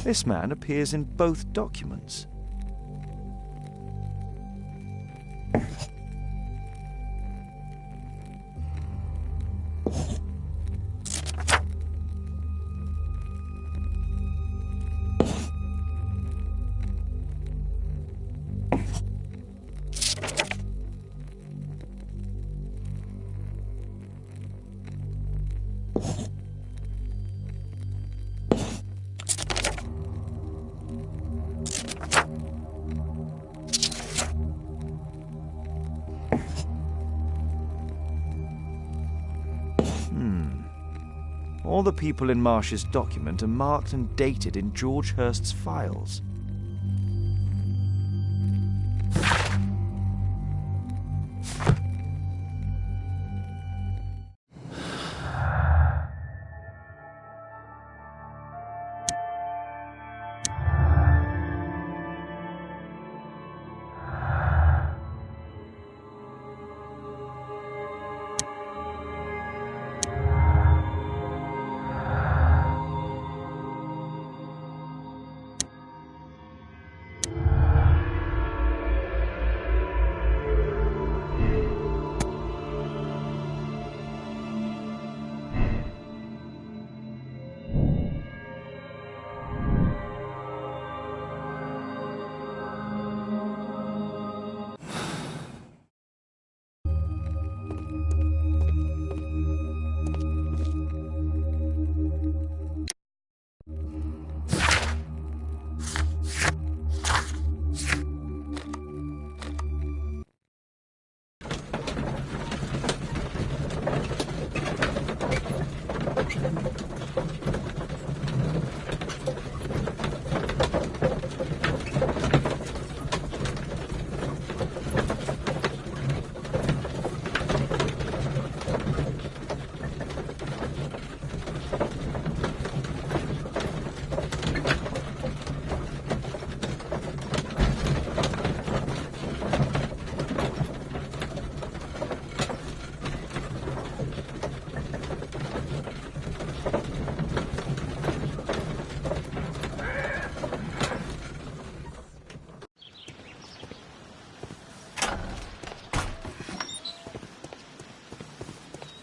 This man appears in both documents. All the people in Marsh's document are marked and dated in George Hurst's files.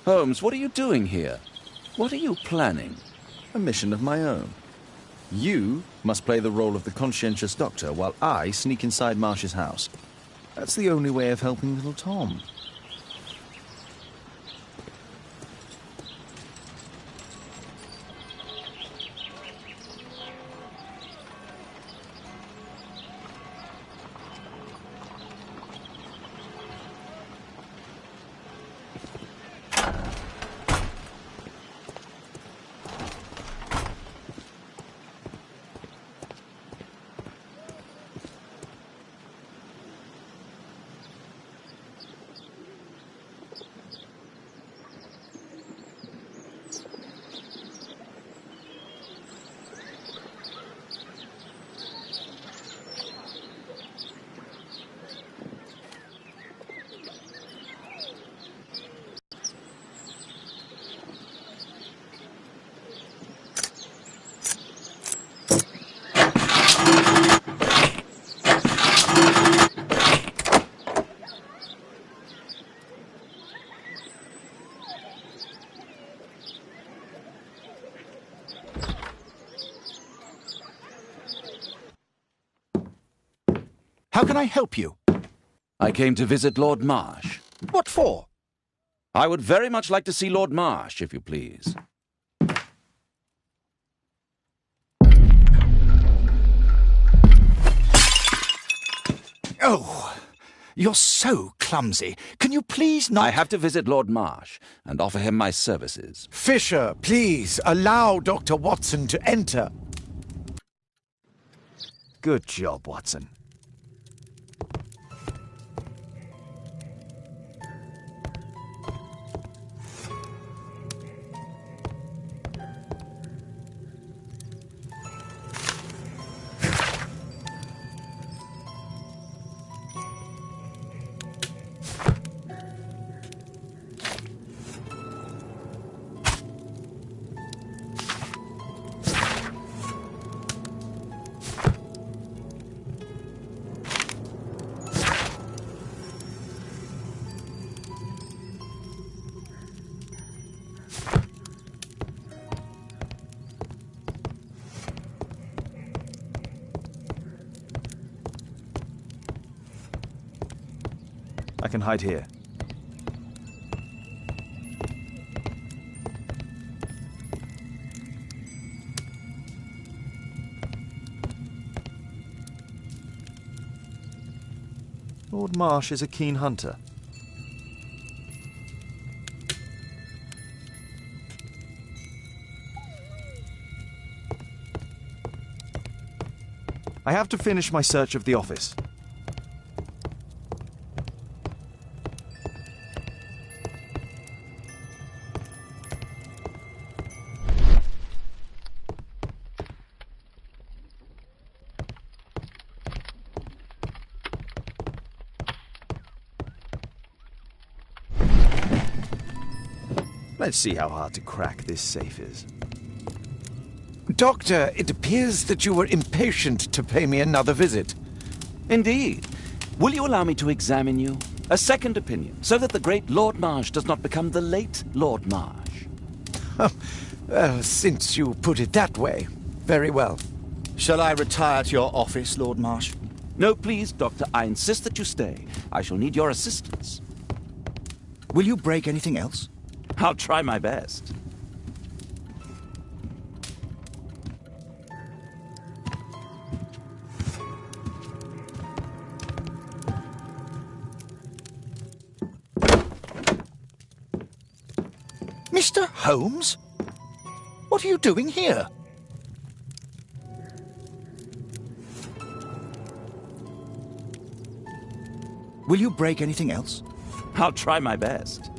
Holmes, what are you doing here? What are you planning? A mission of my own. You must play the role of the conscientious doctor while I sneak inside Marsh's house. That's the only way of helping little Tom. How can I help you? I came to visit Lord Marsh. What for? I would very much like to see Lord Marsh, if you please. Oh, you're so clumsy. Can you please not... I have to visit Lord Marsh and offer him my services. Fisher, please, allow Dr. Watson to enter. Good job, Watson. I can hide here. Lord Marsh is a keen hunter. I have to finish my search of the office. Let's see how hard to crack this safe is. Doctor, it appears that you were impatient to pay me another visit. Indeed. Will you allow me to examine you? A second opinion, so that the great Lord Marsh does not become the late Lord Marsh. Well, since you put it that way, very well. Shall I retire to your office, Lord Marsh? No, please, Doctor. I insist that you stay. I shall need your assistance. Will you break anything else? I'll try my best. Mr. Holmes? What are you doing here? Will you break anything else? I'll try my best.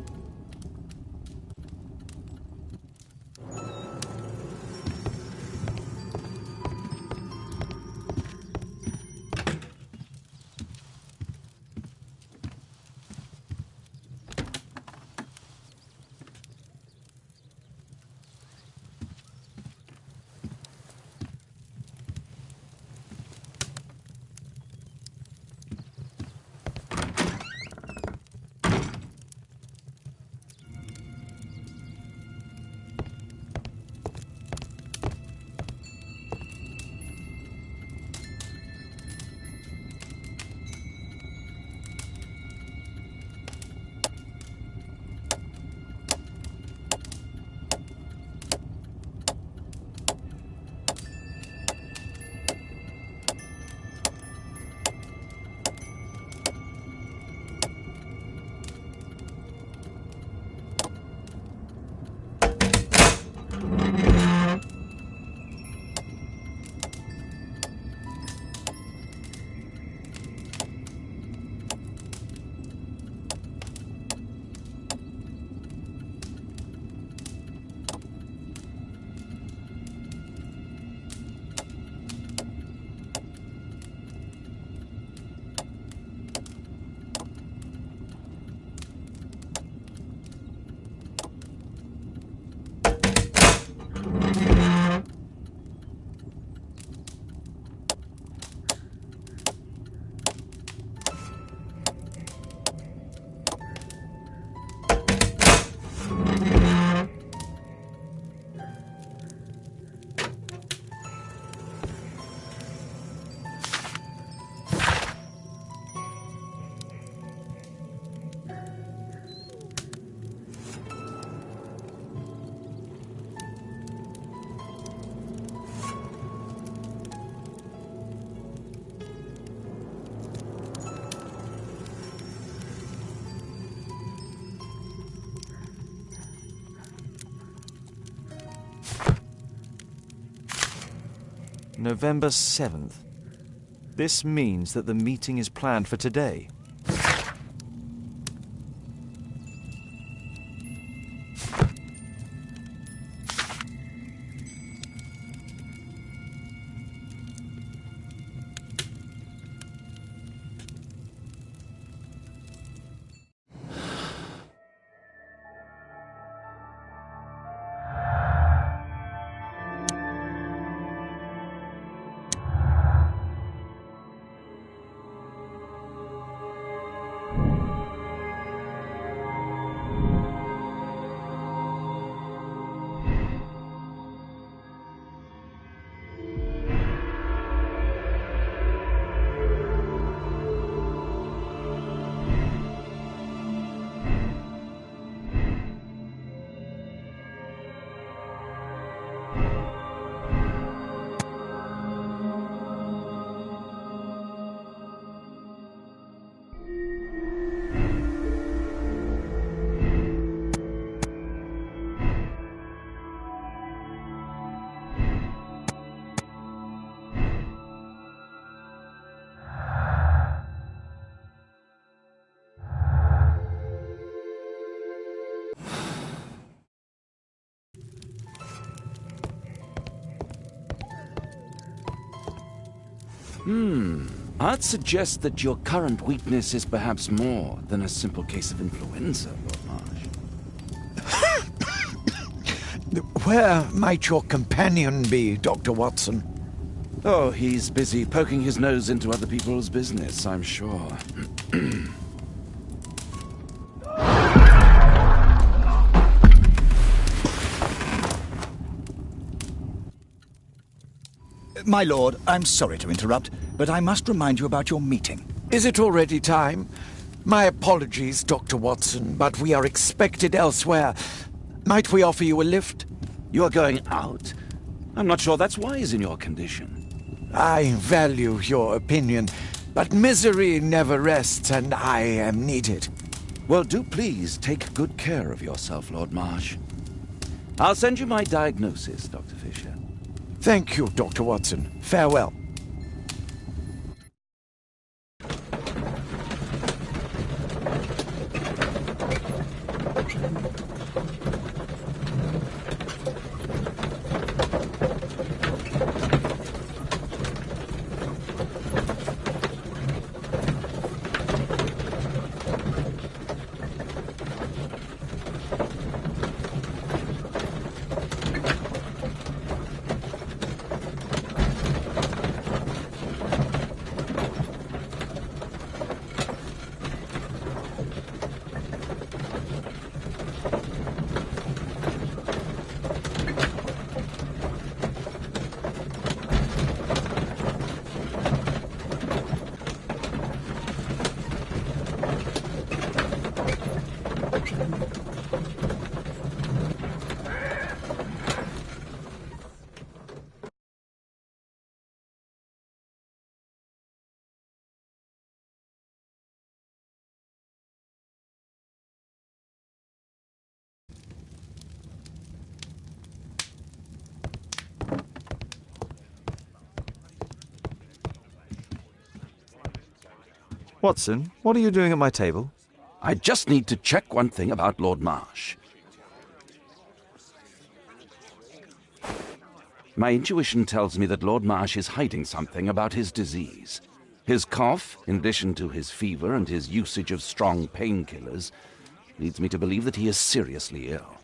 November 7th. This means that the meeting is planned for today. I'd suggest that your current weakness is perhaps more than a simple case of influenza, Lord Marsh. Where might your companion be, Dr. Watson? Oh, he's busy poking his nose into other people's business, I'm sure. My lord, I'm sorry to interrupt, but I must remind you about your meeting. Is it already time? My apologies, Dr. Watson, but we are expected elsewhere. Might we offer you a lift? You are going out? I'm not sure that's wise in your condition. I value your opinion, but misery never rests, and I am needed. Well, do please take good care of yourself, Lord Marsh. I'll send you my diagnosis, Dr. Fisher. Thank you, Dr. Watson. Farewell. Watson, what are you doing at my table? I just need to check one thing about Lord Marsh. My intuition tells me that Lord Marsh is hiding something about his disease. His cough, in addition to his fever and his usage of strong painkillers, leads me to believe that he is seriously ill.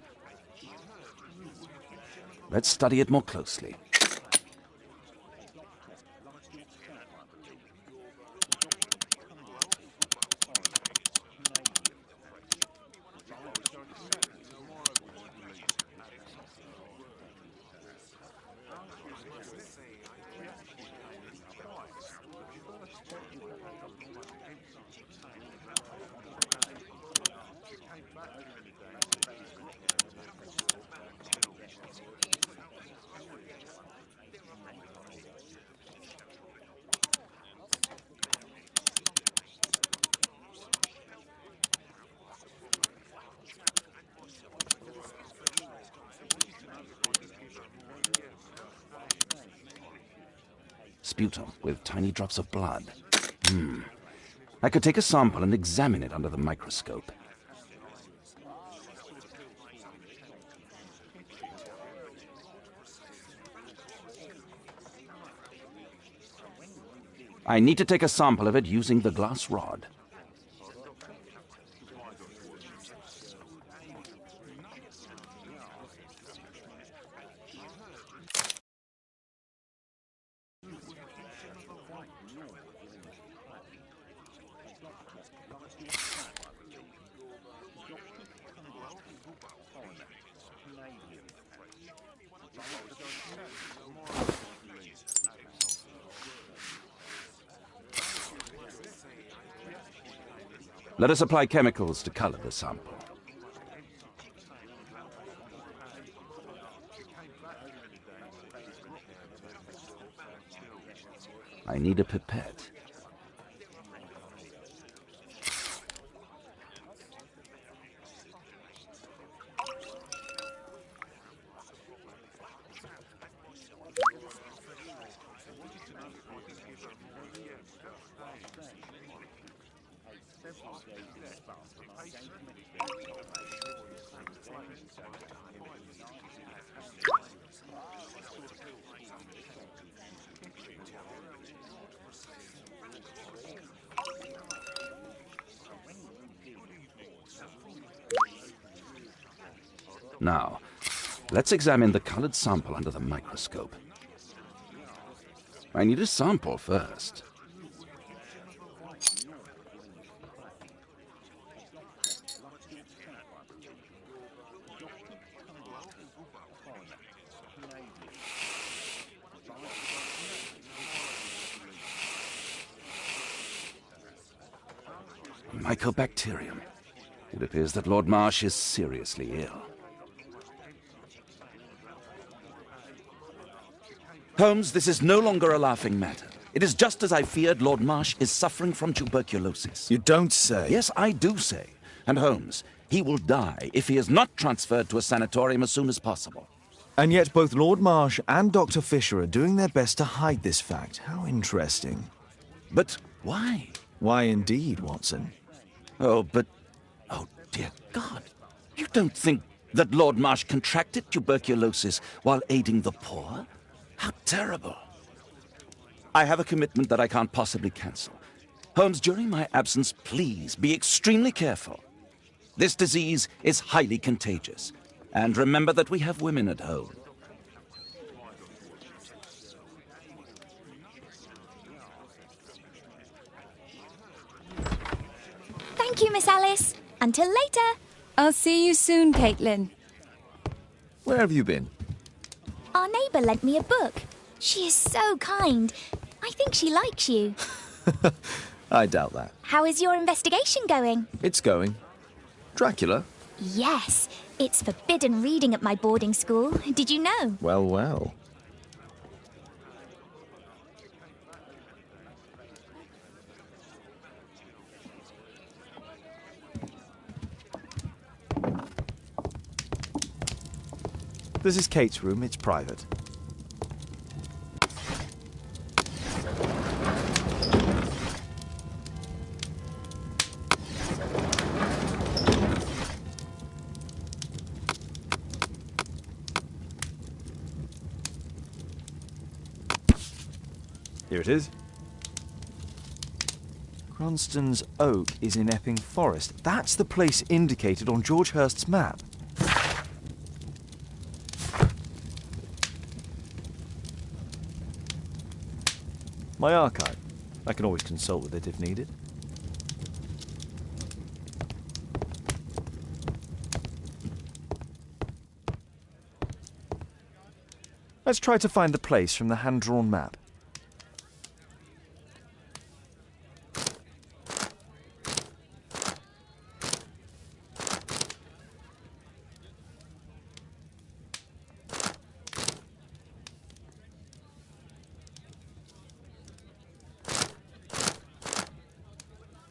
Let's study it more closely. Sputum with tiny drops of blood. I could take a sample and examine it under the microscope. I need to take a sample of it using the glass rod. Let us apply chemicals to color the sample. I need a pipette. Now, let's examine the colored sample under the microscope. I need a sample first. Mycobacterium. It appears that Lord Marsh is seriously ill. Holmes, this is no longer a laughing matter. It is just as I feared. Lord Marsh is suffering from tuberculosis. You don't say. Yes, I do say. And Holmes, he will die if he is not transferred to a sanatorium as soon as possible. And yet both Lord Marsh and Dr. Fisher are doing their best to hide this fact. How interesting. But why? Why indeed, Watson? Oh, dear God. You don't think that Lord Marsh contracted tuberculosis while aiding the poor? How terrible. I have a commitment that I can't possibly cancel. Holmes, during my absence, please be extremely careful. This disease is highly contagious. And remember that we have women at home. Thank you, Miss Alice. Until later. I'll see you soon, Caitlin. Where have you been? Our neighbour lent me a book. She is so kind. I think she likes you. I doubt that. How is your investigation going? It's going. Dracula? Yes, it's forbidden reading at my boarding school. Did you know? Well, well. This is Kate's room. It's private. Here it is. Cranston's Oak is in Epping Forest. That's the place indicated on George Hurst's map. My archive. I can always consult with it if needed. Let's try to find the place from the hand-drawn map.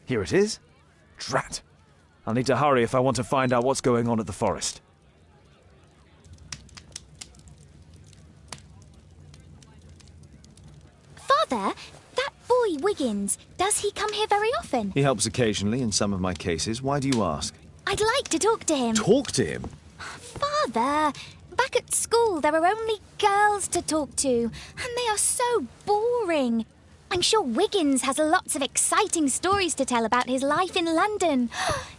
Here it is. Drat. I'll need to hurry if I want to find out what's going on at the forest. Father, that boy Wiggins, does he come here very often? He helps occasionally in some of my cases. Why do you ask? I'd like to talk to him. Talk to him? Father, back at school there are only girls to talk to, and they are so boring. I'm sure Wiggins has lots of exciting stories to tell about his life in London.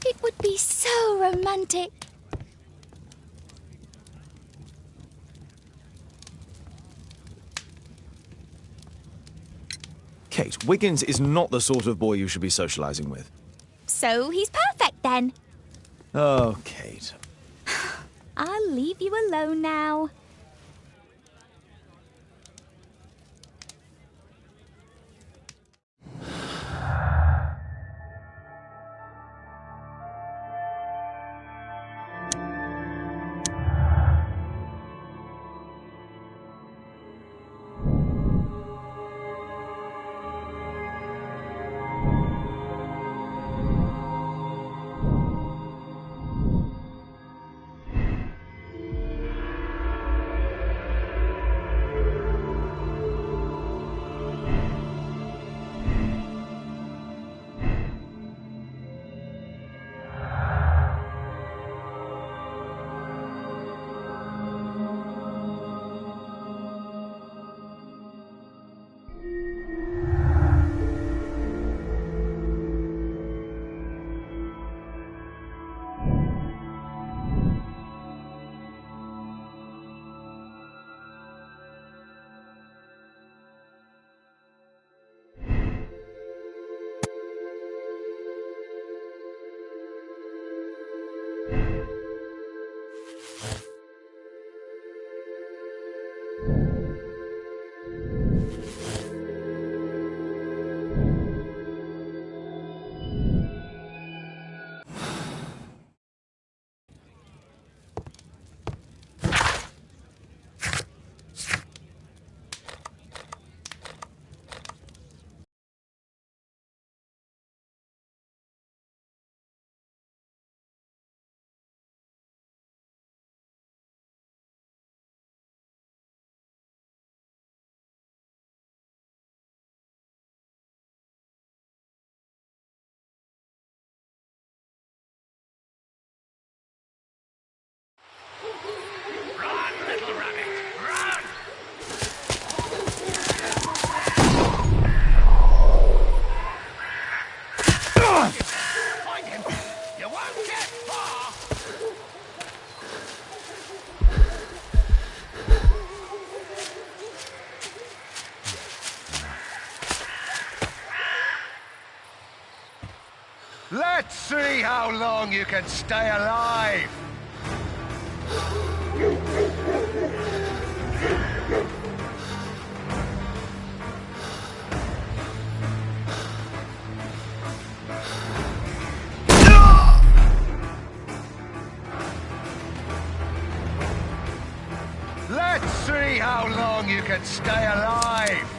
It would be so romantic. Kate, Wiggins is not the sort of boy you should be socializing with. So he's perfect then. Oh, Kate. I'll leave you alone now. see how long you can stay alive! Let's see how long you can stay alive!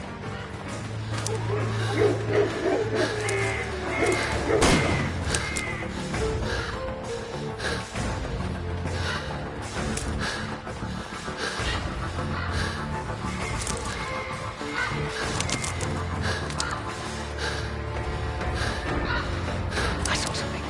I saw something.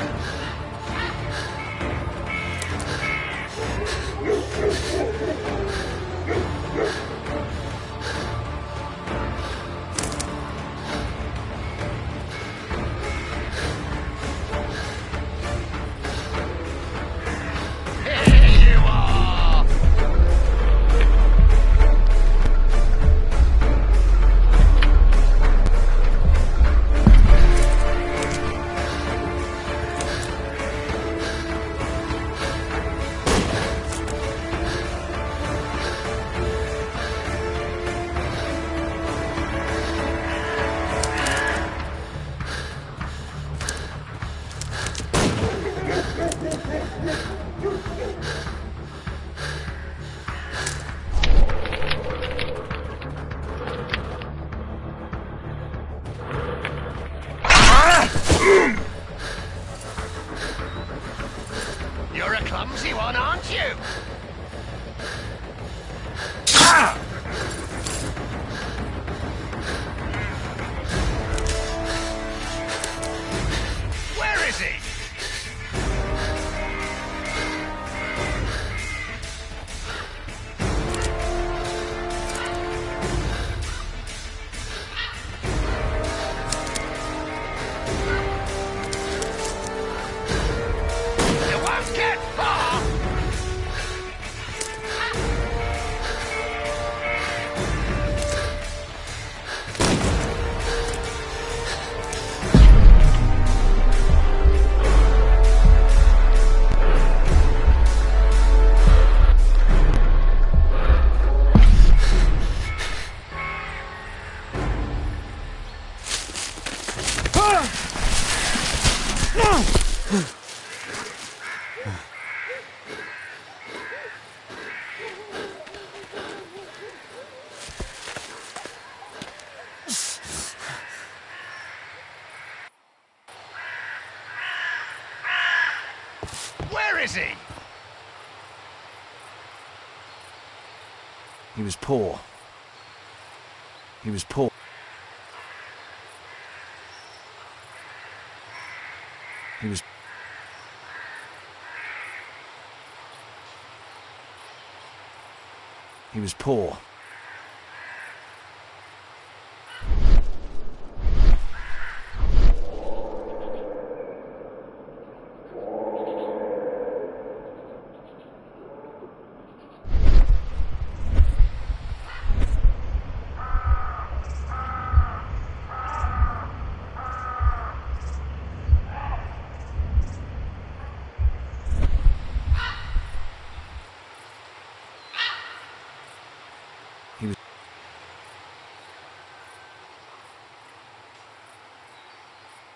You're a clumsy one, aren't you? Where is he? You won't get far! Where is he? He was poor. He was poor. He was... He was poor.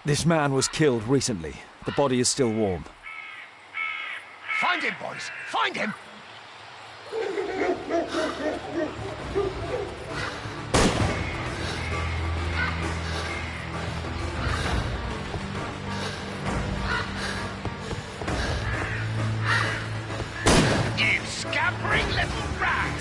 This man was killed recently. The body is still warm. Find him, boys! Find him! You scampering little rat!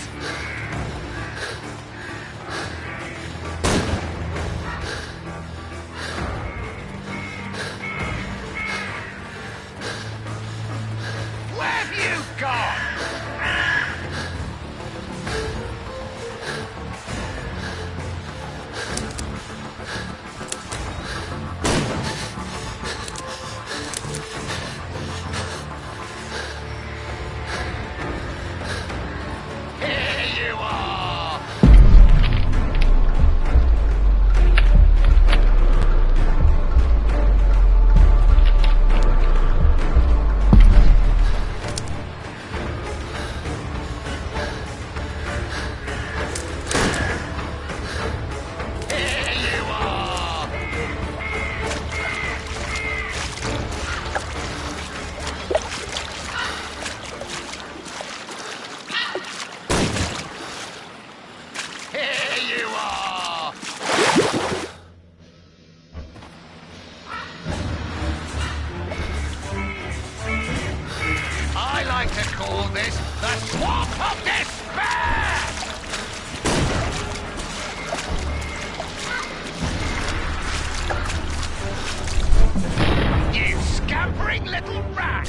Where have you gone? Here you to call this the Swamp of Despair! You scampering little rat!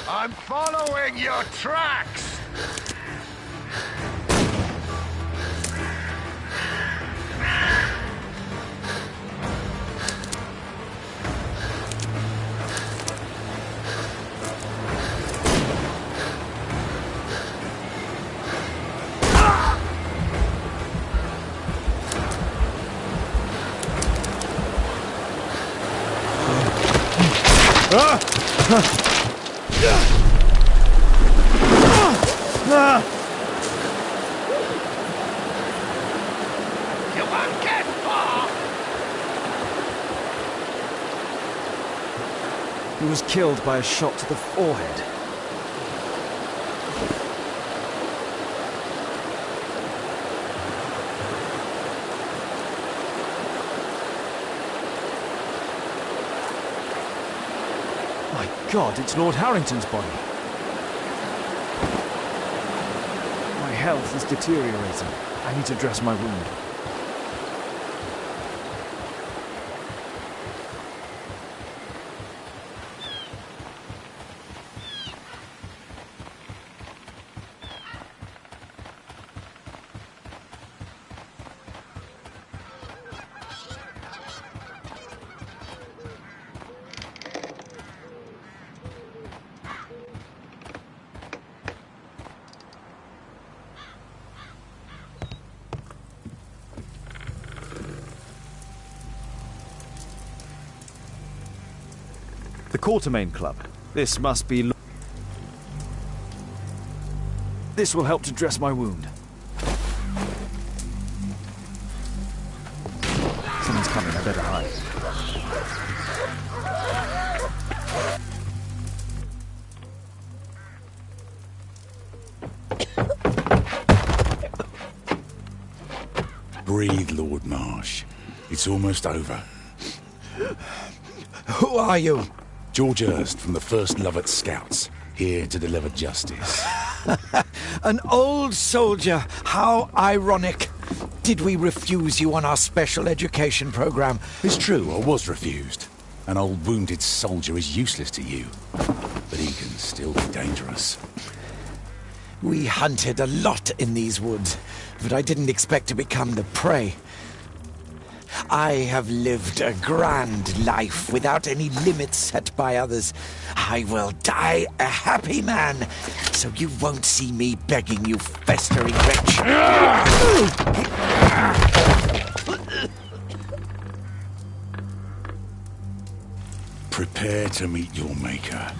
I'm following your tracks! You won't get far! He was killed by a shot to the forehead. My God, it's Lord Harrington's body. My health is deteriorating. I need to dress my wound. Quartermain Club. This must be... This will help to dress my wound. Someone's coming, I better hide. Breathe, Lord Marsh. It's almost over. Who are you? George Hurst from the 1st Lovett Scouts, here to deliver justice. An old soldier. How ironic. Did we refuse you on our special education program? It's true, I was refused. An old wounded soldier is useless to you, but he can still be dangerous. We hunted a lot in these woods, but I didn't expect to become the prey. I have lived a grand life without any limits set by others. I will die a happy man, so you won't see me begging, you festering wretch. Prepare to meet your maker.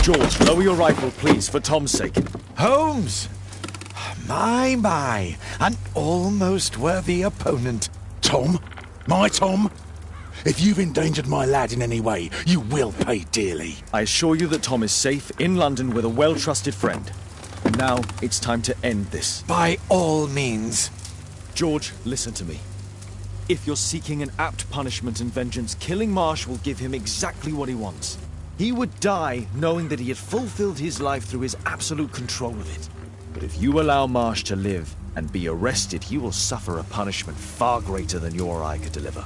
George, lower your rifle, please, for Tom's sake. Holmes! My, an almost worthy opponent. Tom? My Tom? If you've endangered my lad in any way, you will pay dearly. I assure you that Tom is safe in London with a well-trusted friend. And now it's time to end this. By all means. George, listen to me. If you're seeking an apt punishment and vengeance, killing Marsh will give him exactly what he wants. He would die knowing that he had fulfilled his life through his absolute control of it. But if you allow Marsh to live and be arrested, he will suffer a punishment far greater than you or I could deliver.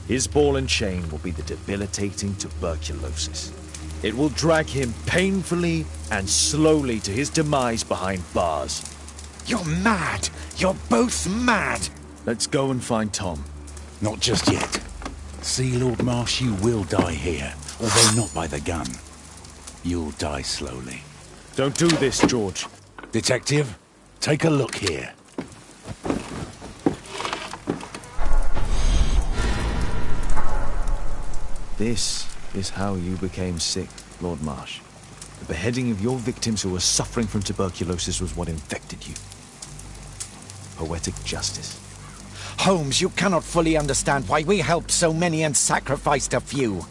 His ball and chain will be the debilitating tuberculosis. It will drag him painfully and slowly to his demise behind bars. You're mad! You're both mad! Let's go and find Tom. Not just yet. See, Lord Marsh, you will die here, although not by the gun. You'll die slowly. Don't do this, George. Detective, Take a look here. This is how you became sick, Lord Marsh. The beheading of your victims who were suffering from tuberculosis was what infected you. Poetic justice. Holmes, you cannot fully understand why we helped so many and sacrificed a few.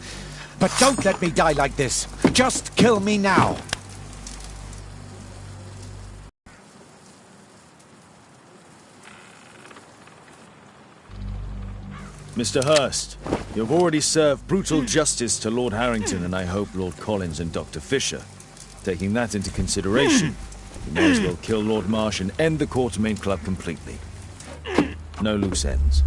But don't let me die like this. Just kill me now. Mr. Hurst, you've already served brutal justice to Lord Harrington and I hope Lord Collins and Dr. Fisher. Taking that into consideration, you may as well kill Lord Marsh and end the Quartermain Club completely. No loose ends.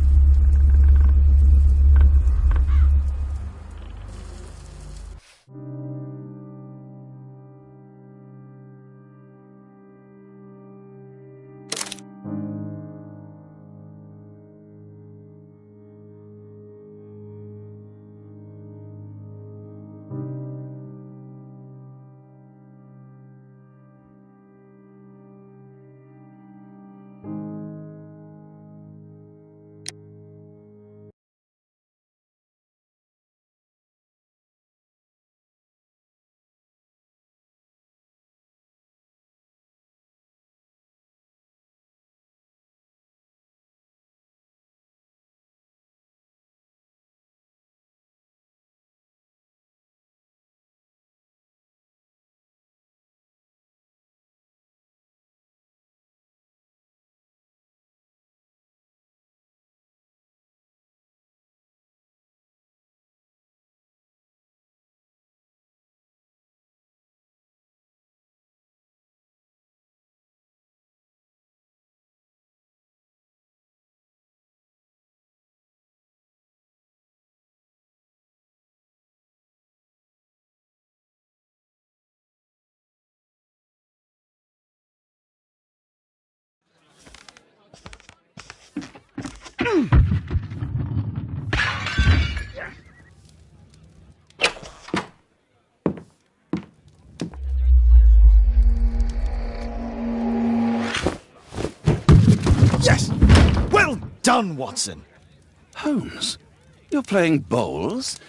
Yes! Well done, Watson! Holmes, you're playing bowls?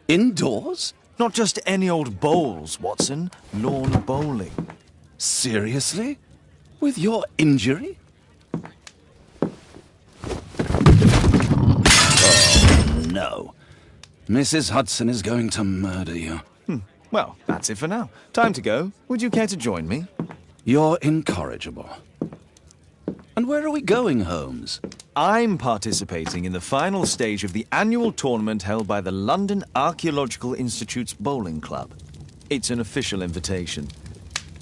Indoors? Not just any old bowls, Watson. Lawn bowling. Seriously? With your injury? Oh, no. Mrs. Hudson is going to murder you. Well, that's it for now. Time to go. Would you care to join me? You're incorrigible. And where are we going, Holmes? I'm participating in the final stage of the annual tournament held by the London Archaeological Institute's bowling club. It's an official invitation.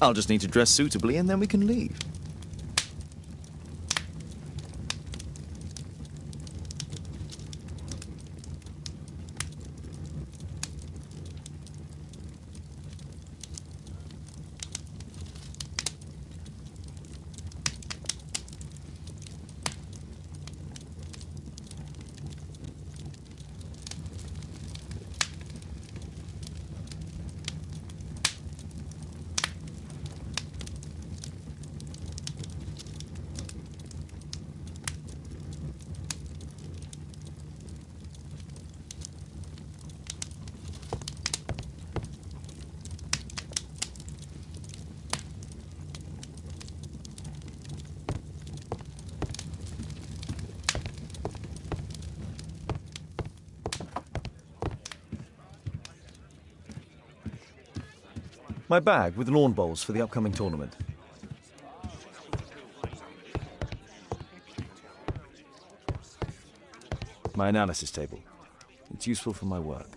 I'll just need to dress suitably and then we can leave. My bag with lawn bowls for the upcoming tournament. My analysis table. It's useful for my work.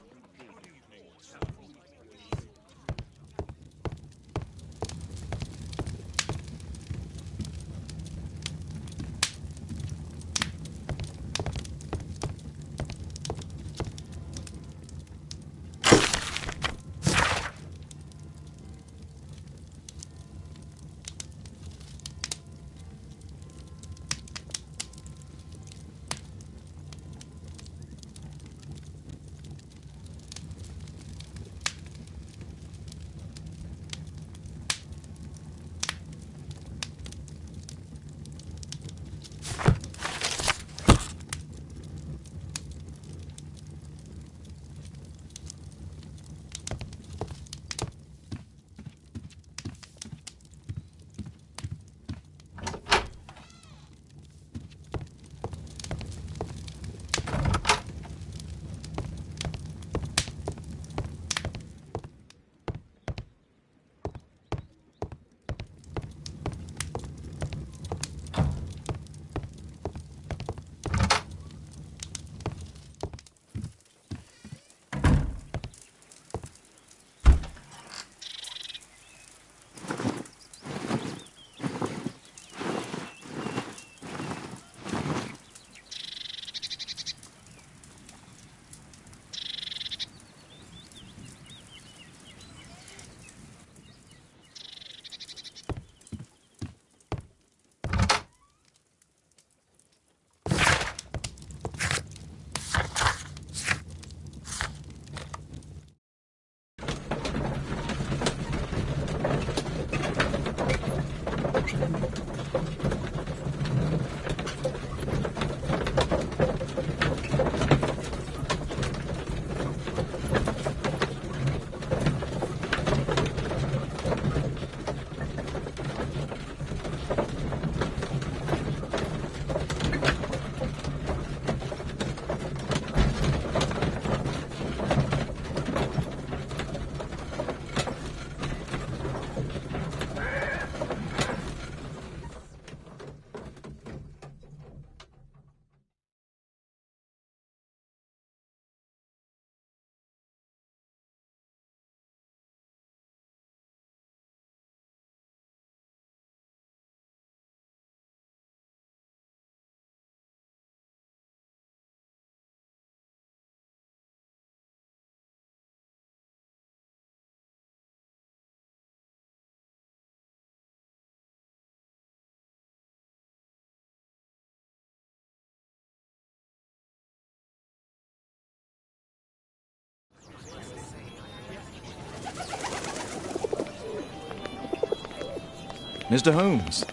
Mr. Holmes,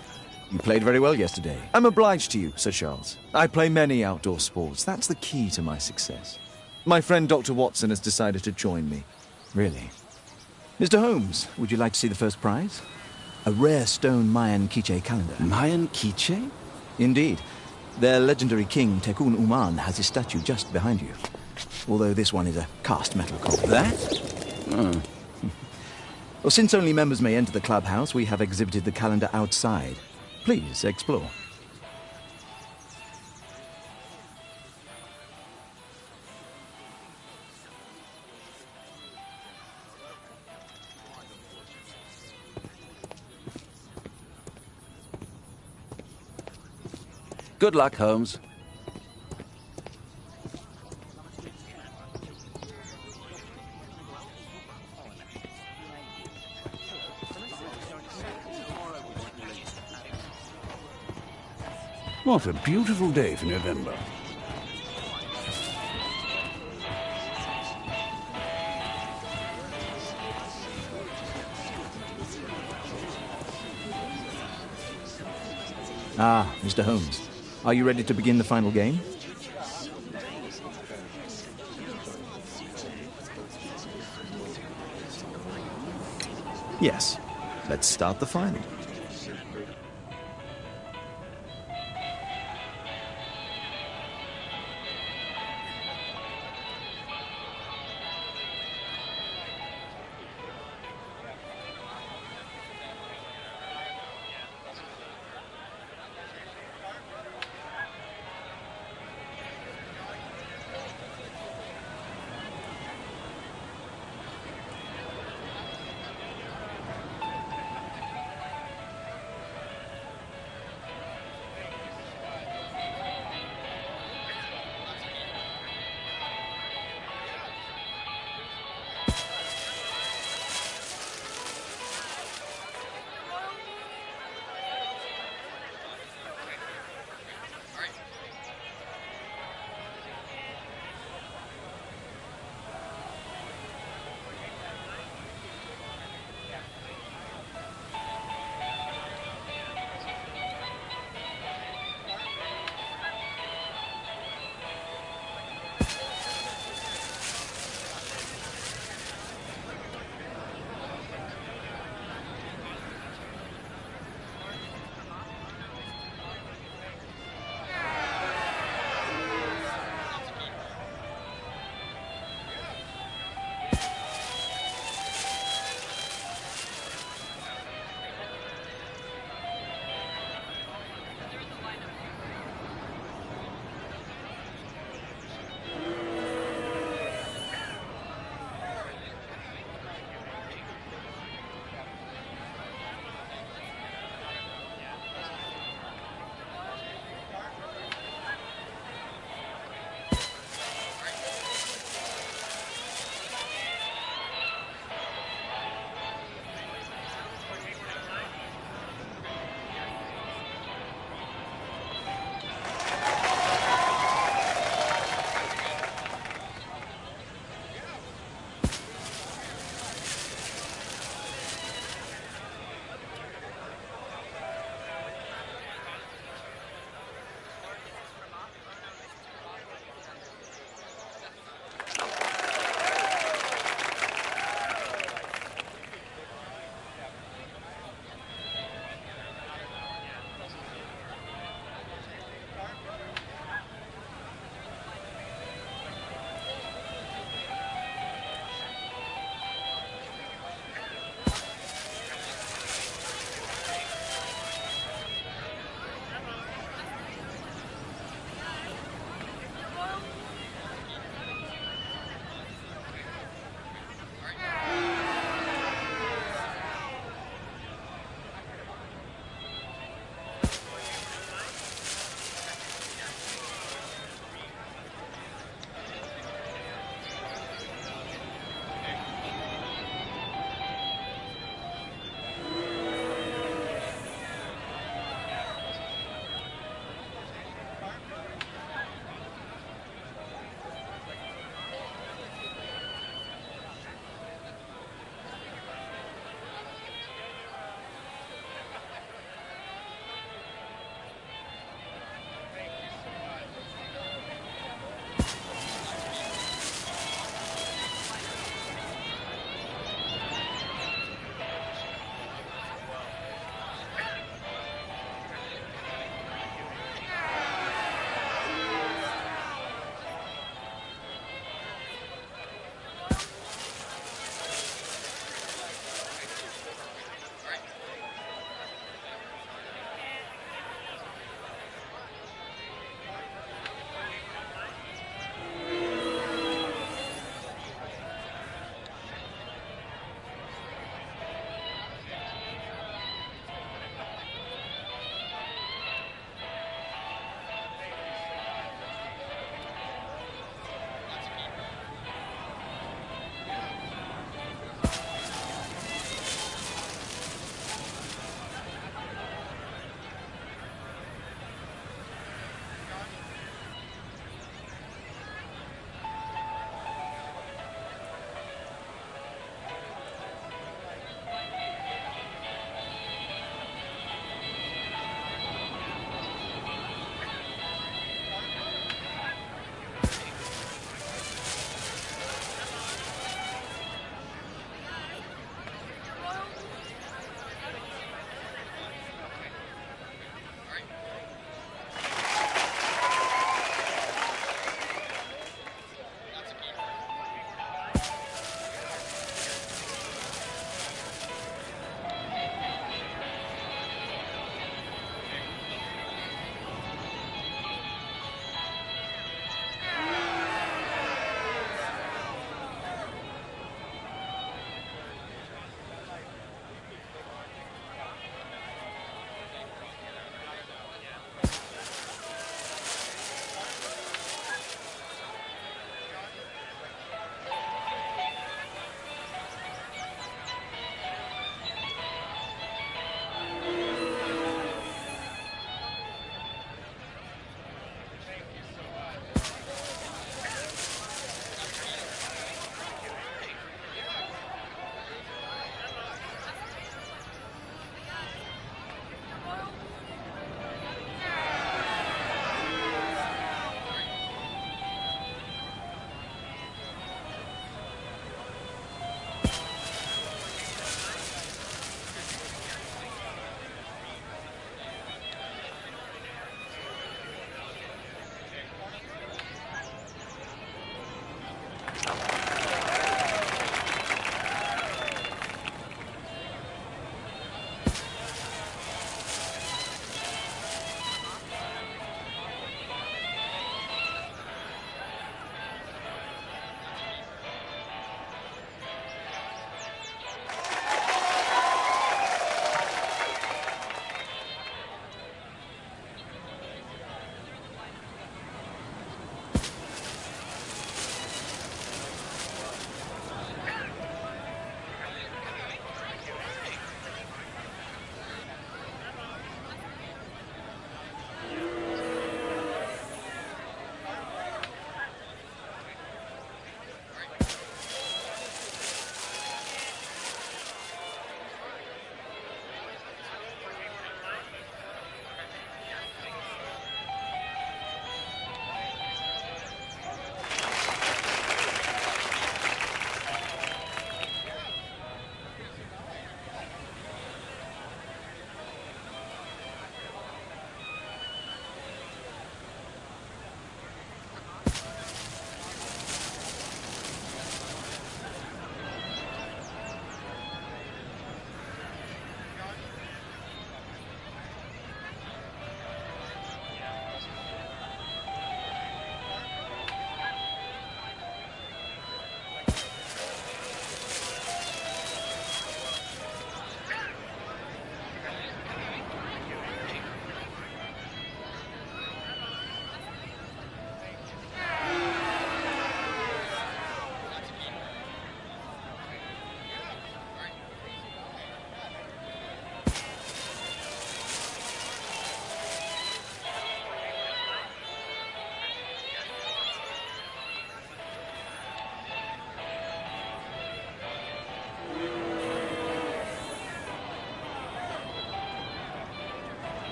you played very well yesterday. I'm obliged to you, Sir Charles. I play many outdoor sports. That's the key to my success. My friend Dr. Watson has decided to join me. Really? Mr. Holmes, would you like to see the first prize? A rare stone Mayan Quiche calendar. Mayan Quiche? Indeed. Their legendary king, Tekun Uman, has his statue just behind you. Although this one is a cast metal copy. That? Oh. Well, since only members may enter the clubhouse, we have exhibited the calendar outside. Please, explore. Good luck, Holmes. What a beautiful day for November. Ah, Mr. Holmes. Are you ready to begin the final game? Yes. Let's start the final.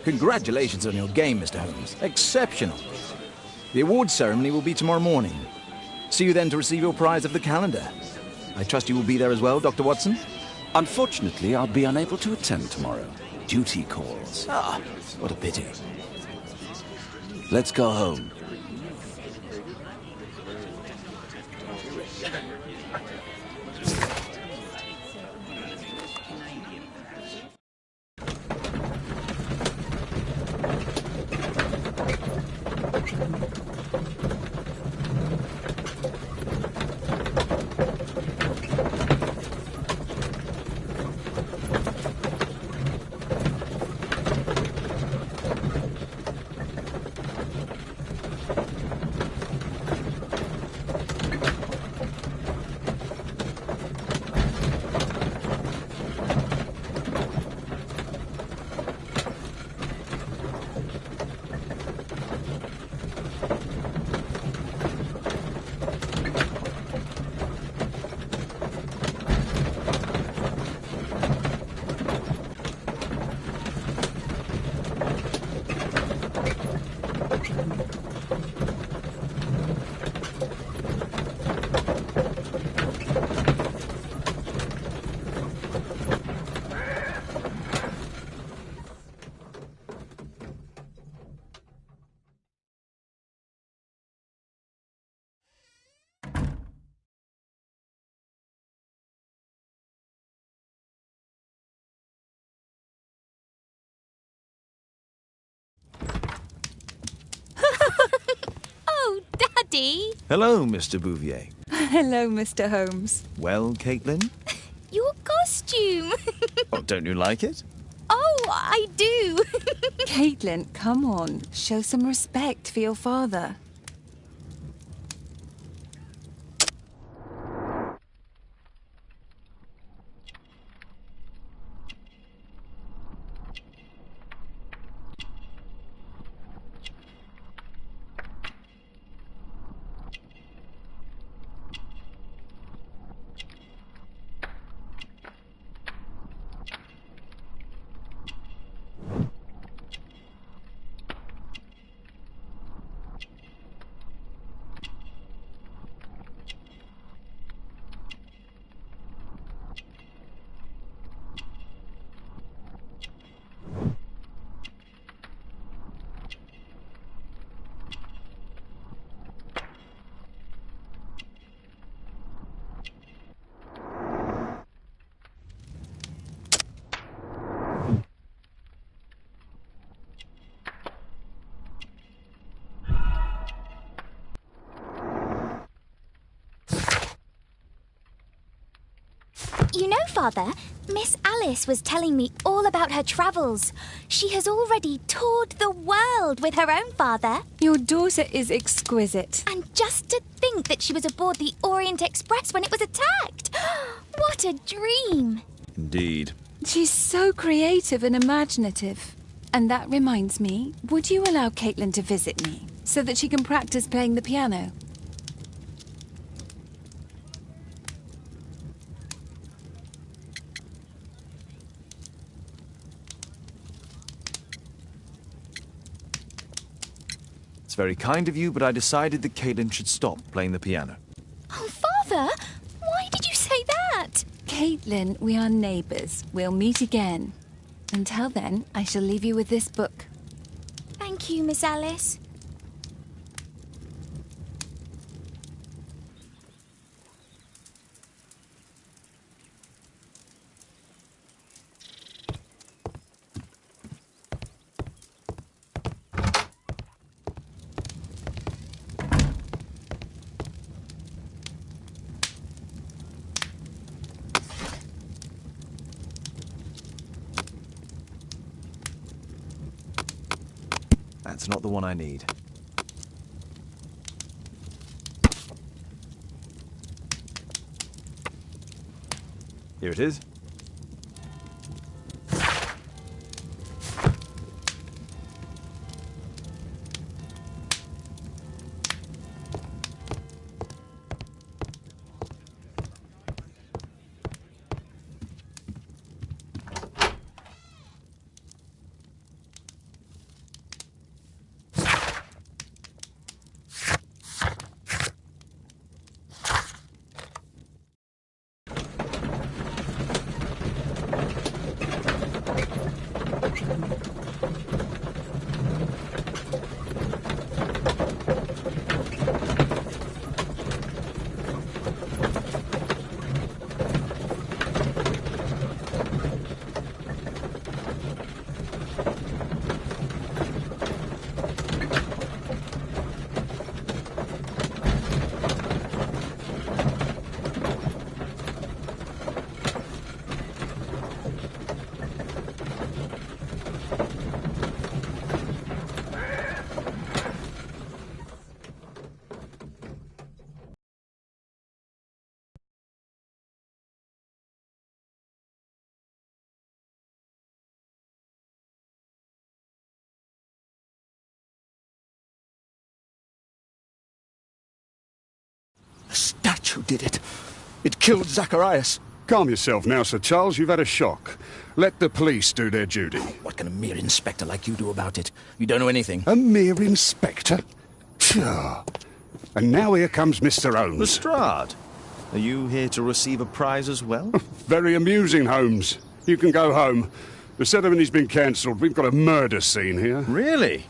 Congratulations on your game, Mr. Holmes. Exceptional. The awards ceremony will be tomorrow morning. See you then to receive your prize of the calendar. I trust you will be there as well, Dr. Watson? Unfortunately, I'll be unable to attend tomorrow. Duty calls. Ah, what a pity. Let's go home. Oh, Daddy! Hello, Mr. Bouvier. Hello, Mr. Holmes. Well, Caitlin? Your costume! Oh, don't you like it? Oh, I do! Caitlin, come on. Show some respect for your father. You know, Father, Miss Alice was telling me all about her travels. She has already toured the world with her own father. Your daughter is exquisite. And just to think that she was aboard the Orient Express when it was attacked. What a dream. Indeed. She's so creative and imaginative. And that reminds me, would you allow Caitlin to visit me so that she can practice playing the piano? It's very kind of you, but I decided that Caitlin should stop playing the piano. Oh, Father, why did you say that? Caitlin, we are neighbours. We'll meet again. Until then, I shall leave you with this book. Thank you, Miss Alice. That's not the one I need. Here it is. witch who did it. It killed Zacharias. Calm yourself now, Sir Charles. You've had a shock. Let the police do their duty. What can a mere inspector like you do about it? You don't know anything. A mere inspector? Sure. And now here comes Mr. Holmes. Lestrade, are you here to receive a prize as well? Very amusing, Holmes. You can go home. The ceremony's been cancelled. We've got a murder scene here. Really?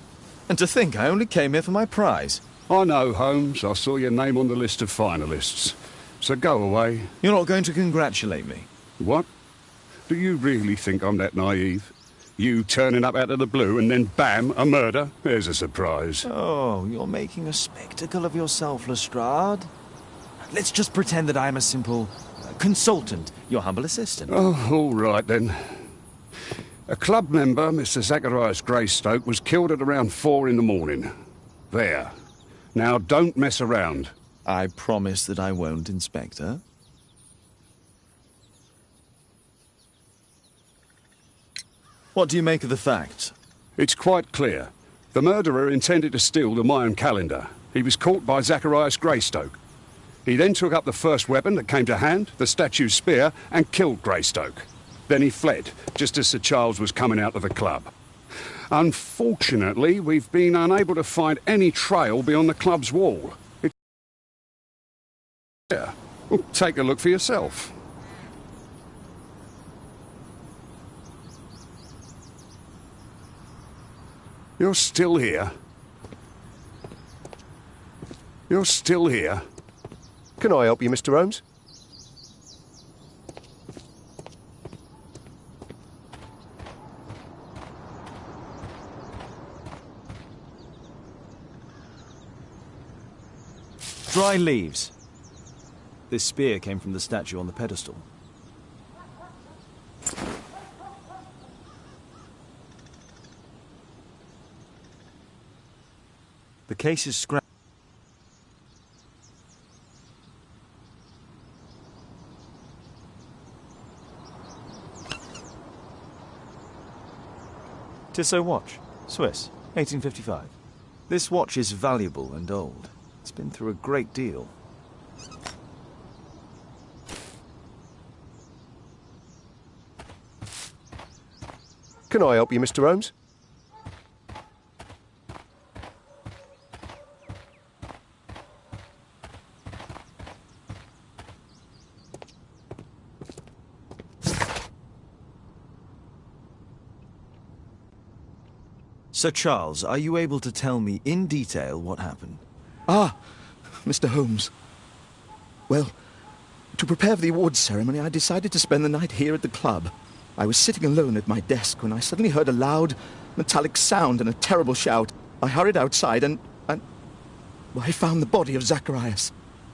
And to think I only came here for my prize. I know, Holmes. I saw your name on the list of finalists. So go away. You're not going to congratulate me? What? Do you really think I'm that naive? You turning up out of the blue and then bam, a murder? There's a surprise. Oh, you're making a spectacle of yourself, Lestrade. Let's just pretend that I'm a simple consultant, your humble assistant. Oh, all right then. A club member, Mr. Zacharias Greystoke, was killed at around 4 in the morning. There. Now, don't mess around. I promise that I won't, Inspector. What do you make of the facts? It's quite clear. The murderer intended to steal the Mayan calendar. He was caught by Zacharias Greystoke. He then took up the first weapon that came to hand, the statue's spear, and killed Greystoke. Then he fled, just as Sir Charles was coming out of the club. Unfortunately, we've been unable to find any trail beyond the club's wall. Yeah. Well, take a look for yourself. You're still here. You're still here. Can I help you, Mr. Holmes? Dry leaves. This spear came from the statue on the pedestal. The case is scratched. Tissot watch, Swiss, 1855. This watch is valuable and old. It's been through a great deal. Can I help you, Mr. Holmes? Sir Charles, are you able to tell me in detail what happened? Ah, Mr. Holmes. Well, to prepare for the awards ceremony, I decided to spend the night here at the club. I was sitting alone at my desk when I suddenly heard a loud, metallic sound and a terrible shout. I hurried outside and well, I found the body of Zacharias.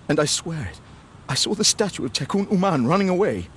And I swear it, I saw the statue of Tekun Uman running away.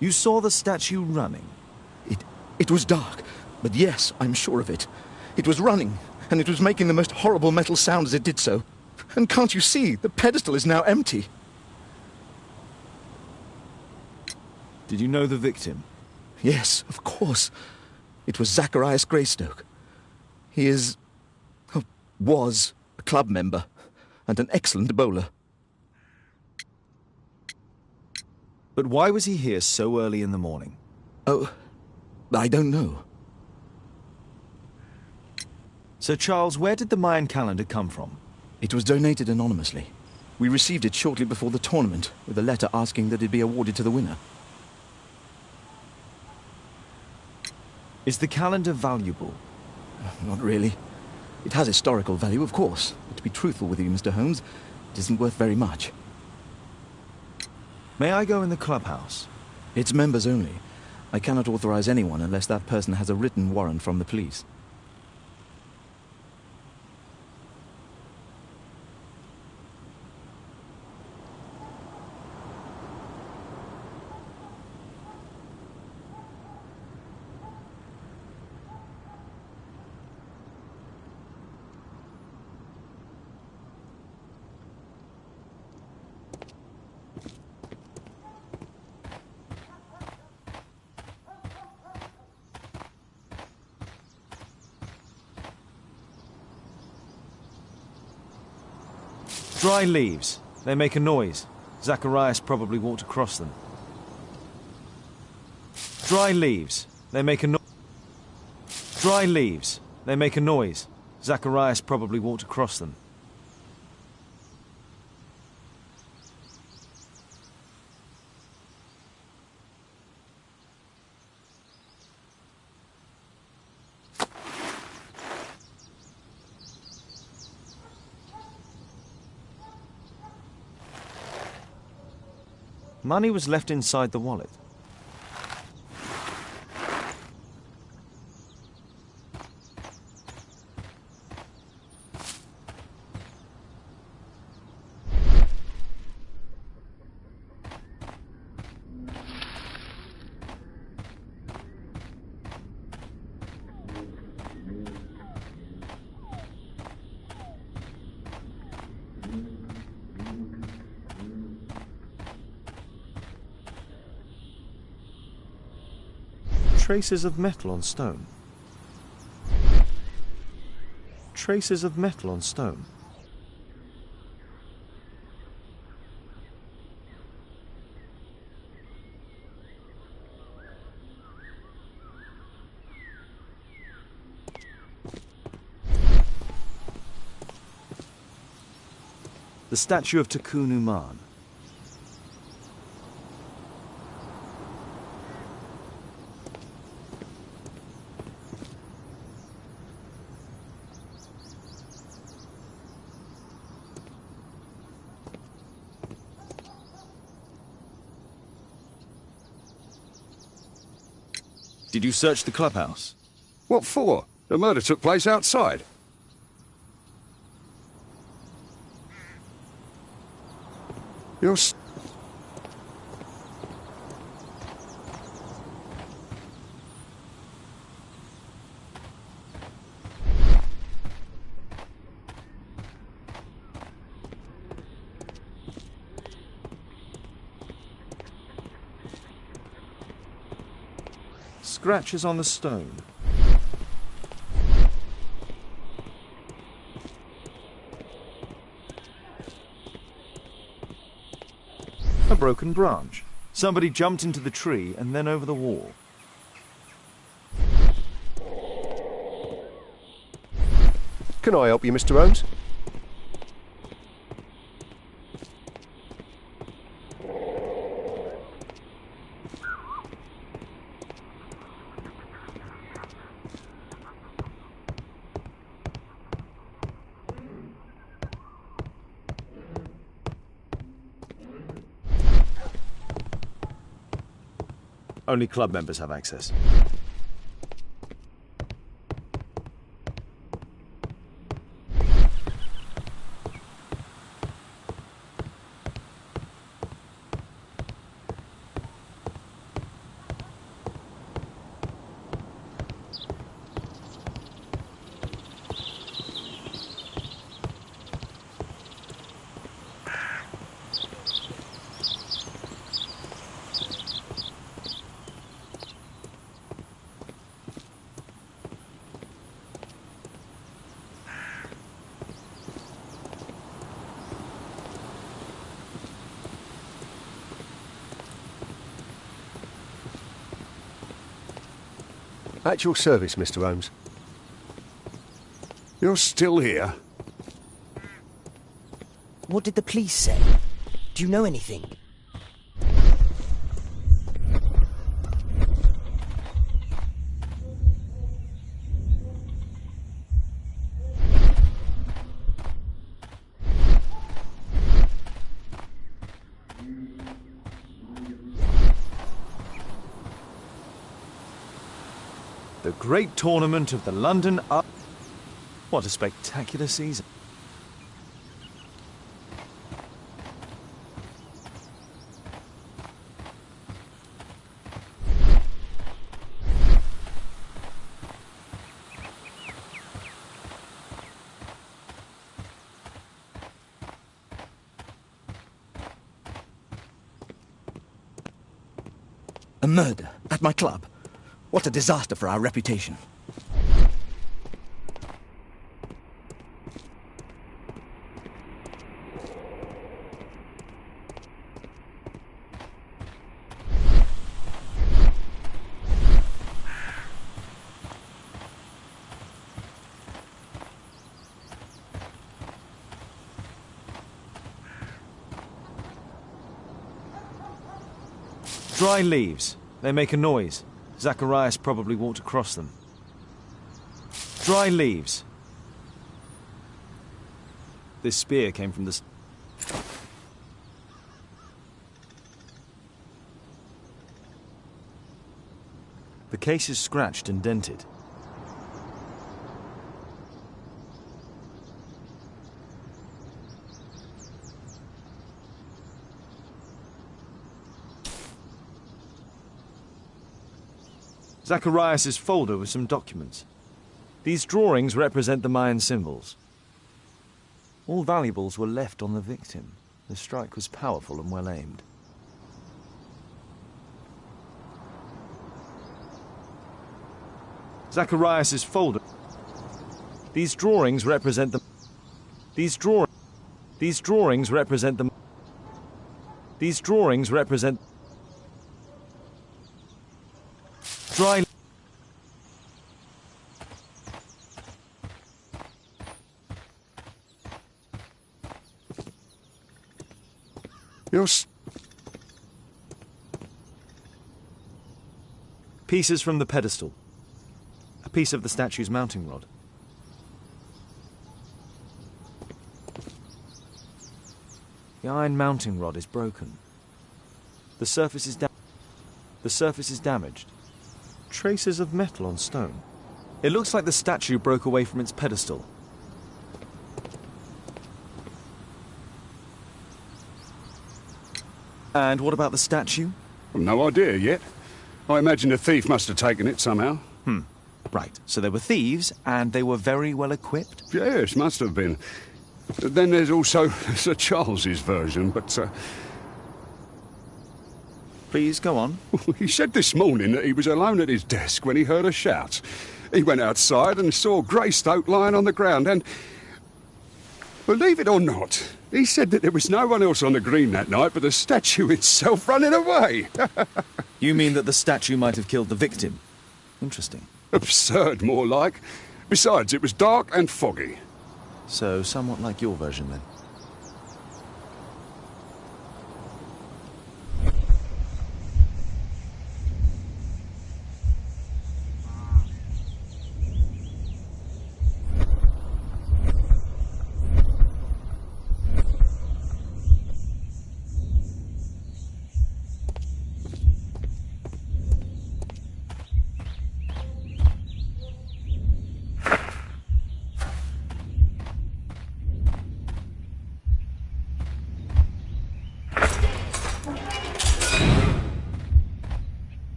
You saw the statue running? It was dark, but yes, I'm sure of it. It was running, and it was making the most horrible metal sound as it did so. And can't you see? The pedestal is now empty. Did you know the victim? Yes, of course. It was Zacharias Greystoke. He was a club member, and an excellent bowler. But why was he here so early in the morning? Oh, I don't know. Sir Charles, where did the Mayan calendar come from? It was donated anonymously. We received it shortly before the tournament, with a letter asking that it be awarded to the winner. Is the calendar valuable? Not really. It has historical value, of course, but to be truthful with you, Mr. Holmes, it isn't worth very much. May I go in the clubhouse? It's members only. I cannot authorize anyone unless that person has a written warrant from the police. Dry leaves. They make a noise. Zacharias probably walked across them. Dry leaves. They make a noise. Dry leaves. They make a noise. Zacharias probably walked across them. Money was left inside the wallet. Traces of metal on stone. Traces of metal on stone. The statue of Takunu Man. Did you search the clubhouse? What for? The murder took place outside. You're... Scratches on the stone. A broken branch. Somebody jumped into the tree and then over the wall. Can I help you, Mr. Holmes? Only club members have access. At your service, Mr. Holmes. You're still here? What did the police say? Do you know anything? The great tournament of the London Art. What a spectacular season. A murder at my club. What a disaster for our reputation. Dry leaves. They make a noise. Zacharias probably walked across them. Dry leaves. This spear came from the... The case is scratched and dented. Zacharias' folder with some documents. These drawings represent the Mayan symbols. All valuables were left on the victim. The strike was powerful and well aimed. Zacharias' folder. These drawings represent the... These drawings represent the... These drawings represent... Dry... Pieces from the pedestal. A piece of the statue's mounting rod. The iron mounting rod is broken. The surface is damaged. Traces of metal on stone. It looks like the statue broke away from its pedestal. And what about the statue? No idea yet. I imagine a thief must have taken it somehow. Right, so there were thieves, and they were very well equipped? Yes, must have been. Then there's also Sir Charles's version, but... Please, go on. He said this morning that he was alone at his desk when he heard a shout. He went outside and saw Greystoke lying on the ground, and... Believe it or not, he said that there was no one else on the green that night but the statue itself running away. You mean that the statue might have killed the victim? Interesting. Absurd, more like. Besides, it was dark and foggy. So, somewhat like your version, then.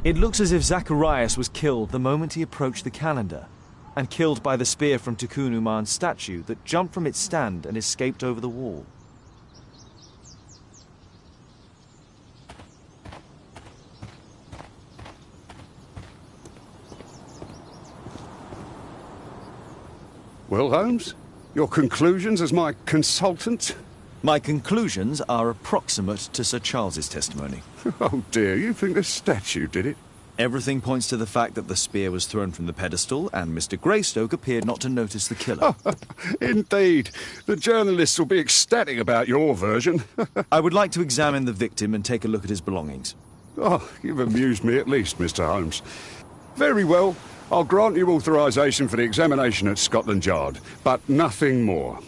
It looks as if Zacharias was killed the moment he approached the calendar, and killed by the spear from Tikkun Uman's statue that jumped from its stand and escaped over the wall. Well, Holmes, your conclusions as my consultant? My conclusions are approximate to Sir Charles's testimony. Oh dear, you think the statue did it? Everything points to the fact that the spear was thrown from the pedestal, and Mr. Greystoke appeared not to notice the killer. Indeed. The journalists will be ecstatic about your version. I would like to examine the victim and take a look at his belongings. Oh, you've amused me at least, Mr. Holmes. Very well. I'll grant you authorization for the examination at Scotland Yard, but nothing more.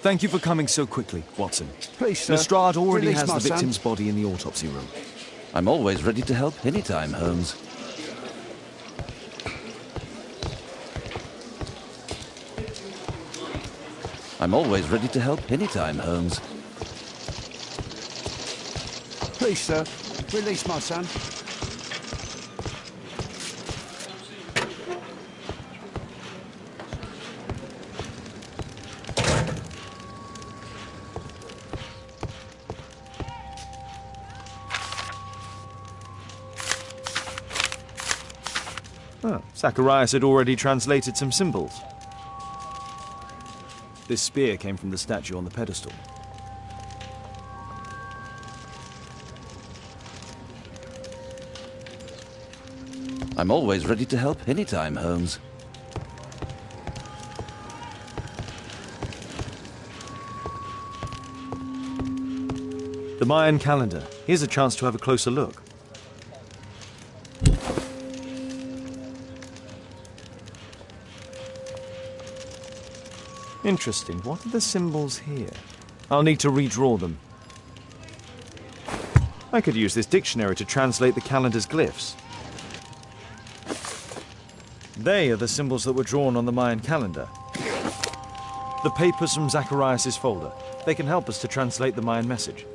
Thank you for coming so quickly, Watson. Please, sir. Lestrade already Release has my the son. victim's body in the autopsy room. I'm always ready to help anytime, Holmes. I'm always ready to help anytime, Holmes. Please, sir, release my son. Oh, Zacharias had already translated some symbols. This spear came from the statue on the pedestal. I'm always ready to help anytime, Holmes. The Mayan calendar. Here's a chance to have a closer look. Interesting. What are the symbols here? I'll need to redraw them. I could use this dictionary to translate the calendar's glyphs. They are the symbols that were drawn on the Mayan calendar. The papers from Zacharias' folder. They can help us to translate the Mayan message.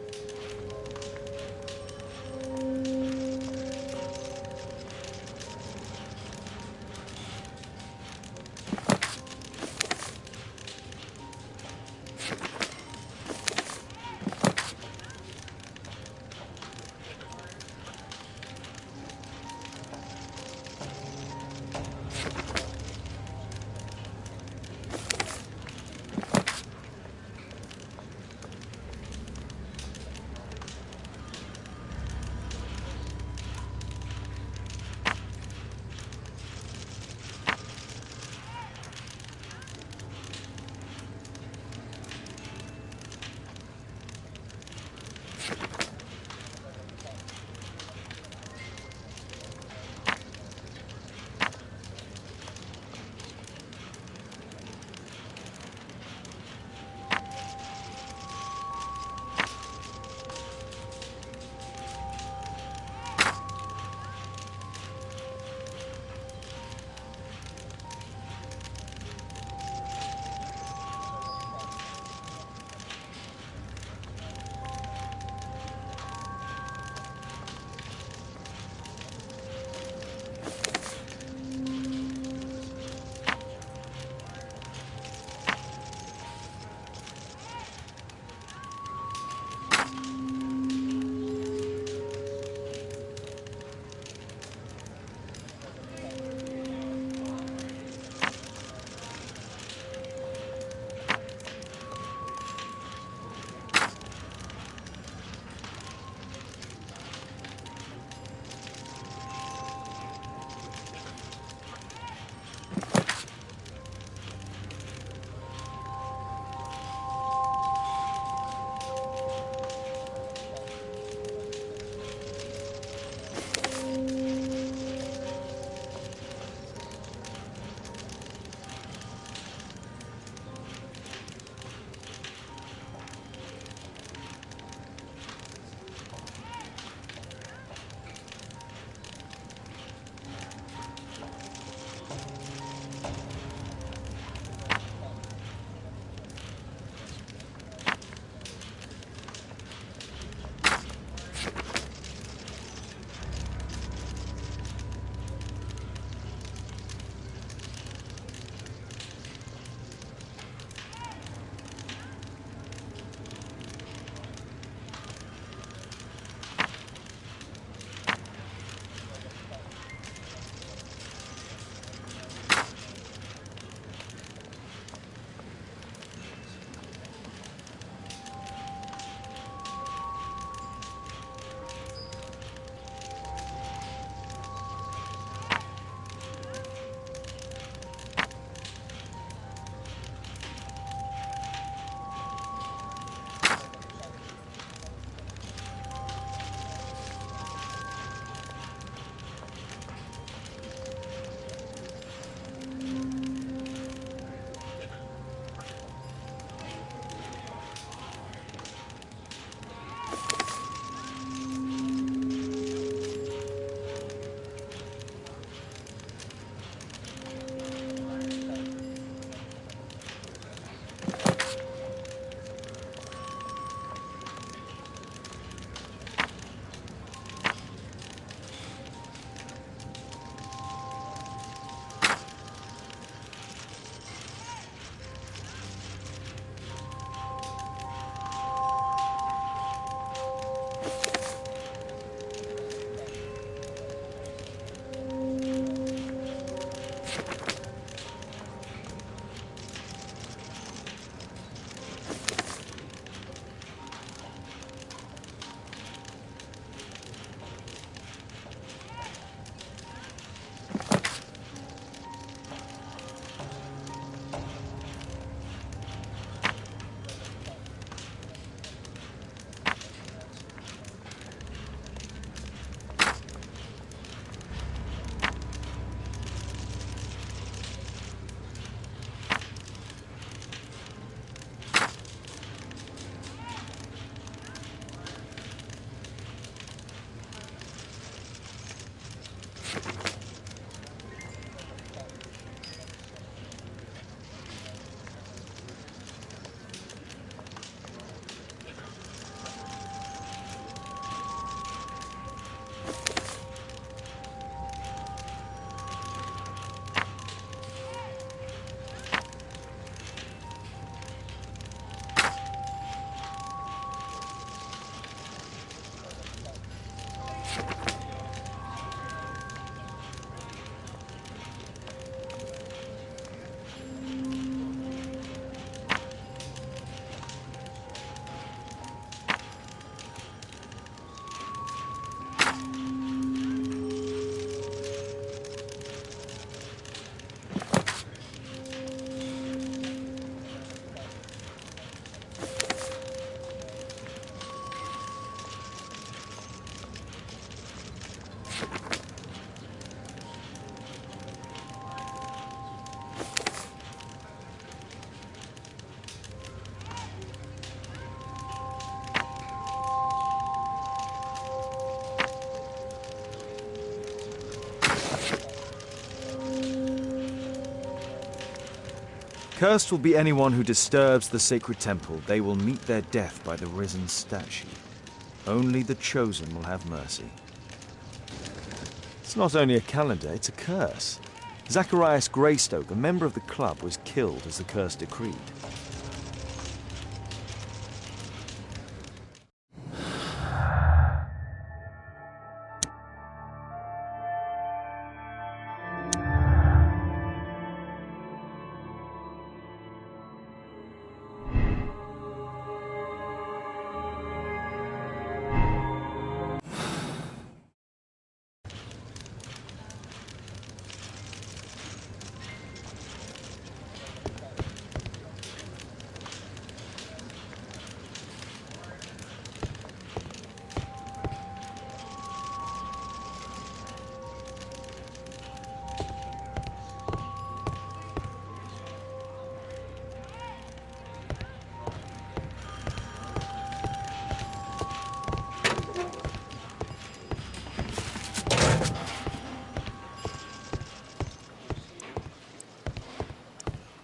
Cursed will be anyone who disturbs the sacred temple. They will meet their death by the risen statue. Only the chosen will have mercy. It's not only a calendar, it's a curse. Zacharias Greystoke, a member of the club, was killed as the curse decreed.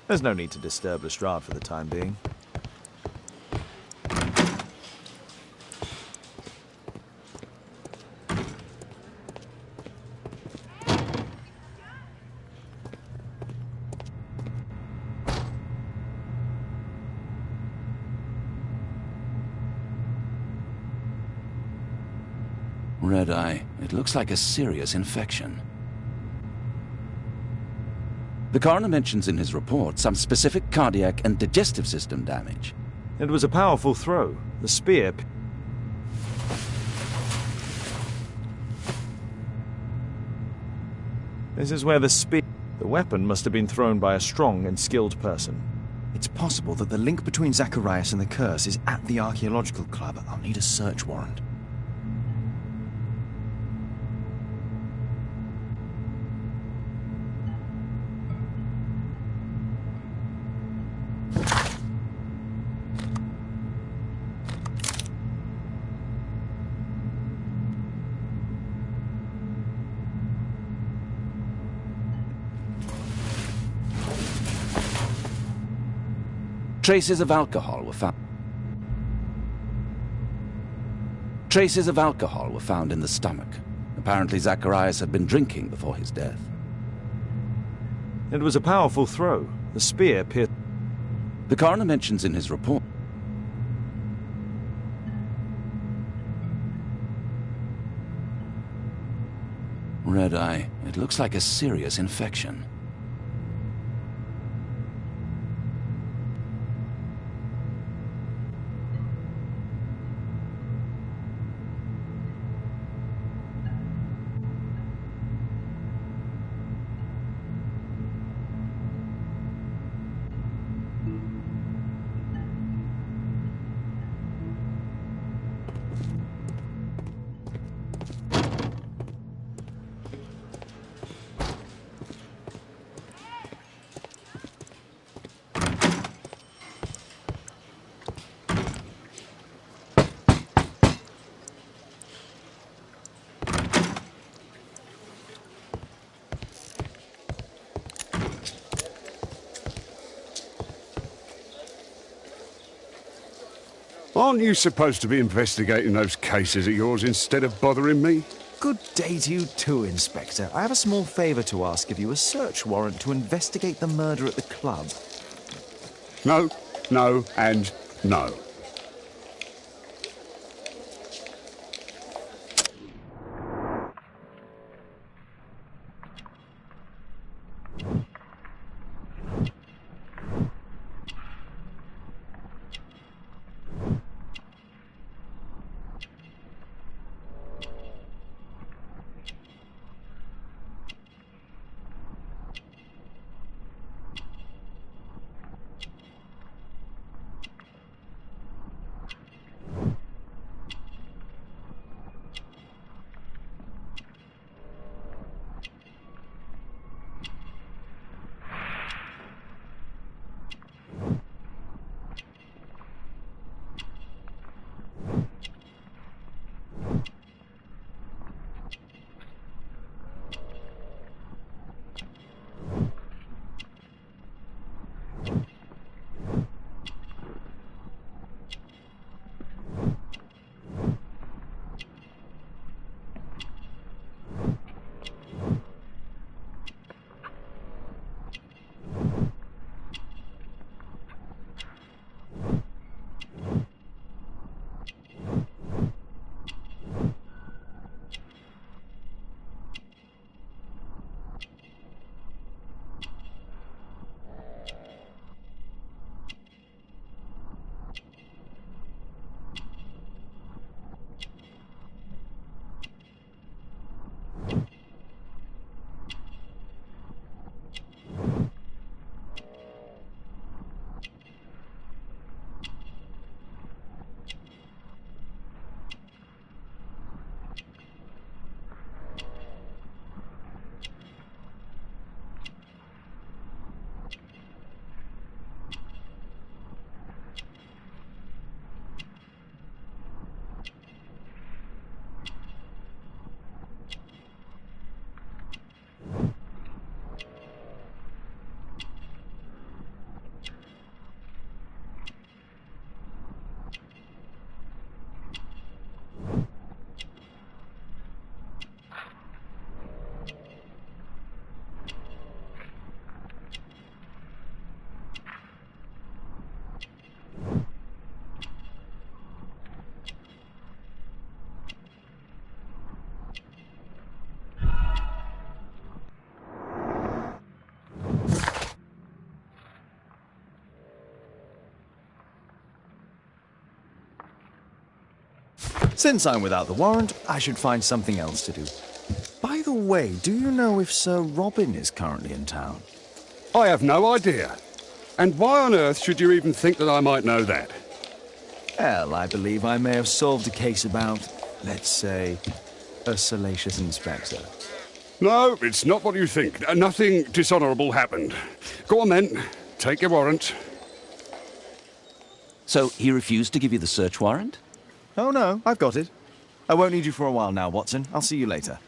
There's no need to disturb Lestrade for the time being. Red eye. It looks like a serious infection. The coroner mentions in his report some specific cardiac and digestive system damage. It was a powerful throw. The spear... This is where the weapon must have been thrown by a strong and skilled person. It's possible that the link between Zacharias and the curse is at the archaeological club. I'll need a search warrant. Traces of alcohol were found. Traces of alcohol were found in the stomach. Apparently Zacharias had been drinking before his death. It was a powerful throw. The spear pierced... The coroner mentions in his report... Red eye. It looks like a serious infection. Aren't you supposed to be investigating those cases of yours instead of bothering me? Good day to you too, Inspector. I have a small favour to ask of you, a search warrant to investigate the murder at the club. No, no, and no. Since I'm without the warrant, I should find something else to do. By the way, do you know if Sir Robin is currently in town? I have no idea. And why on earth should you even think that I might know that? Well, I believe I may have solved a case about, let's say, a salacious inspector. No, it's not what you think. Nothing dishonourable happened. Go on then. Take your warrant. So he refused to give you the search warrant? Oh no, I've got it. I won't need you for a while now, Watson. I'll see you later.